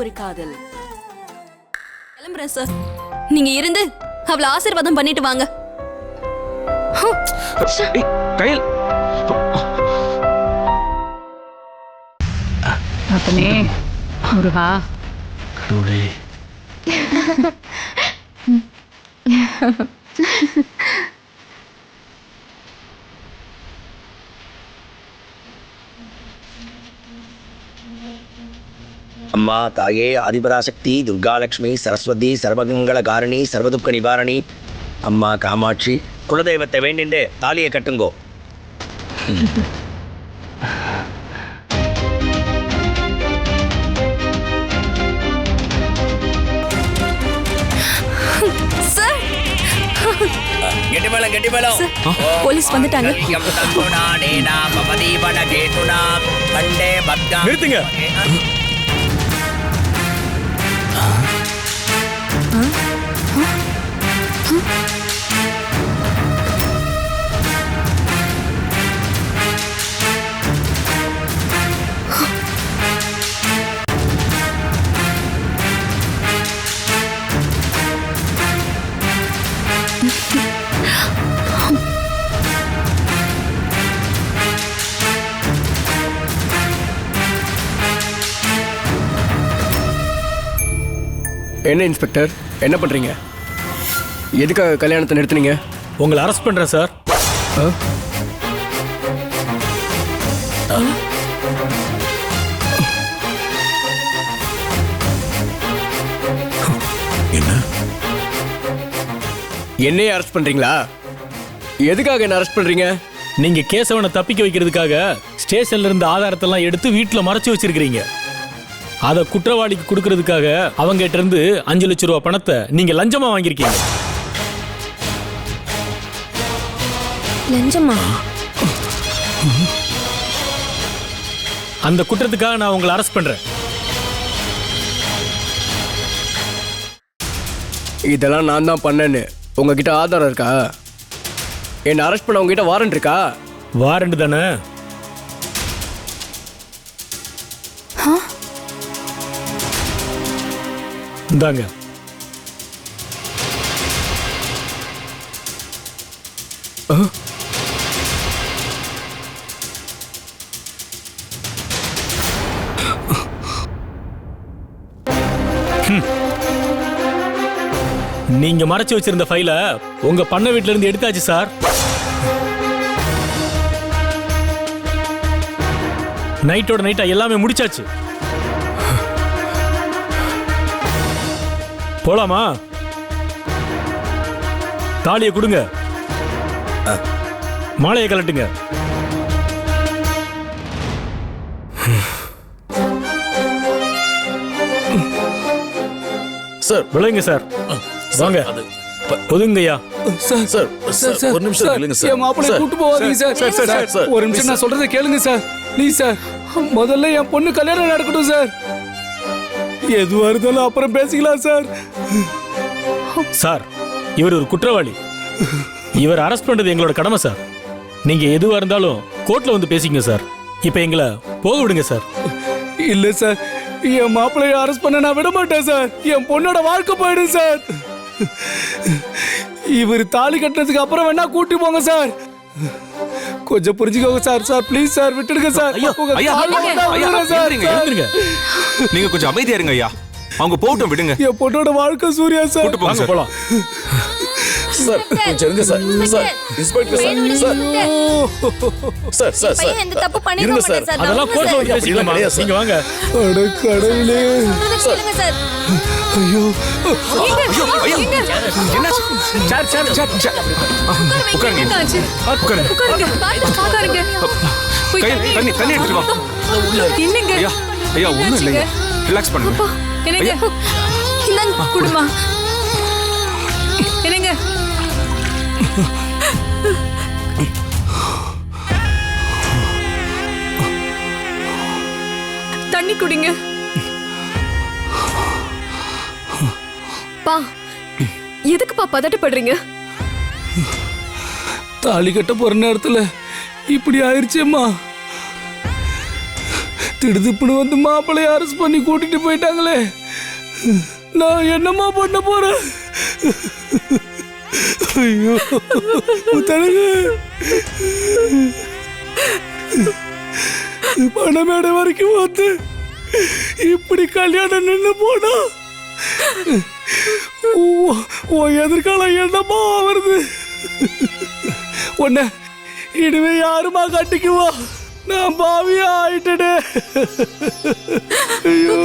ஒரு காதல். கிளம்புறேன் சார். நீங்க இருந்து அவளை ஆசீர்வாதம் பண்ணிட்டு வாங்க. கையில் அப்பனே முருகா கடவுளே. அம்மா தாயே ஆதிபராசக்தி துர்காலட்சுமி சரஸ்வதி சர்வமங்கள காரணி சர்வதுக்க நிவாரணி அம்மா காமாட்சி குலதெய்வத்தை வேண்டிண்டு தாலியை கட்டுங்கோ. சார், கெட்டி மேளம் போலீஸ் வந்துட்டாங்க. நிறுத்துங்க. என்ன இன்ஸ்பெக்டர், என்ன பண்ணுறீங்க? எதுக்காக கல்யாணத்தை நிறுத்துனீங்க? உங்களை அரெஸ்ட் பண்றேன் சார். என்னையே அரெஸ்ட் பண்ணுறீங்களா? எதுக்காக என்ன அரெஸ்ட் பண்ணுறீங்க? நீங்க கேசவனை தப்பிக்க வைக்கிறதுக்காக ஸ்டேஷன்ல இருந்த ஆதாரத்தெல்லாம் எடுத்து வீட்டுல மறைச்சு வச்சிருக்கீங்க. அதை குற்றவாளிக்கு கொடுக்கறதுக்காக அவங்க கிட்ட இருந்து 5 லட்சம் ரூபாய் பணத்தை நீங்க லஞ்சமா வாங்கியிருக்கீங்க. லஞ்சமா? அந்த குற்றத்துக்காக நான் உங்களை அரெஸ்ட் பண்றேன். இதெல்லாம் நான் தான் பண்ணேன்னு உங்ககிட்ட ஆதாரம் இருக்கா? என்னை அரெஸ்ட் பண்ண உங்ககிட்ட வாரண்ட் இருக்கா? வாரண்ட் தானே? இந்தாங்க. நீங்க மறைச்சு வச்சிருந்த ஃபைல உங்க பண்ண வீட்ல இருந்து எடுத்தாச்சு சார். நைட்டோட நைட்டா எல்லாமே முடிச்சாச்சு. போலாமா? தாலியை கொடுங்க, மாலையை கலட்டுங்க. சார் விளையுங்க சார். வாங்க ஒதுங்கய்யா. சார் சார் சார் சார் ஒரு நிமிஷம் கேளுங்க சார். என் மாப்பிள்ளைய கூட்டு போவாதீங்க சார். சார் சார் ஒரு நிமிஷம் நான் சொல்றதை கேளுங்க சார். ப்ளீஸ் சார், முதல்ல என் பொண்ணு கல்யாணம் நடக்கட்டும் சார். எதுவா இருந்தாலும் அப்புறம் பேசிக்கலாம் சார். சார், இவர் ஒரு குற்றவாளி. இவர் அரெஸ்ட் பண்றது எங்களோட கடமை சார். நீங்க எதுவா இருந்தாலும் கோர்ட்ல வந்து பேசிக்கங்க சார். இப்ப எங்களை போக விடுங்க சார். இல்ல சார், என் மாப்பிள்ளைய அரெஸ்ட் பண்ண நான் விட மாட்டேன் சார். என் பொண்ணோட வாழ்க்கை போயிடும் சார். இவர் தாலி கட்டினதுக்கு அப்புறம் வேணா கூட்டி போங்க சார். கொஞ்சம் புரிஞ்சுக்கோங்க சார். சார் ப்ளீஸ் சார், விட்டுடுங்க சார். நீங்க கொஞ்சம் அமைதியா இருங்க ஐயா. அவங்க போட்டும் விடுங்க. என் பொண்ணோட வாழ்க்கை சூர்யா சார். கூட்டு போங்க போலாம். சார் கொஞ்சம் இருங்க sir. Sir inspector sir. Sir sir sir இந்த தப்பு பண்ணிருக்க மாட்டேன் சார். அதெல்லாம் கோர்ட்ல வந்து பேசிக்கலாம். நீங்க வாங்க. அட கடவுளே. சொல்லுங்க சார். ஐயோ ஐயா என்ன சார் சார் சார் உட்காருங்க. உட்காருங்க. உட்காருங்க. தண்ணி தண்ணி எடுத்துட்டு வா. என்னங்க? ஐயா ஐயா ஒண்ணும் இல்லைங்க. ரிலாக்ஸ் பண்ணுங்க. என்னங்க? இந்தாங்க குடுமா. என்னங்க? தண்ணி குடிங்க. பா, எதுக்குப்பா பதட்டப்படுறீங்க? தாலி கட்ட போற நேரத்துல இப்படி ஆயிடுச்சேம்மா. திடுதுப்புன்னு வந்து மாப்பிள்ளைய அரெஸ்ட் பண்ணி கூட்டிட்டு போயிட்டாங்களே. நான் என்னம்மா பண்ண போறேன்? ஐயோ முத்தழகு, பணமேடை வரைக்கும் வந்து இப்படி கல்யாணம் நின்று போனா உன் எதிர்காலம் என்னமா வருது? உன்ன இனிமே யாருமா கட்டிக்குவா? நான் பாவியா ஆயிட்டே. ஐயோ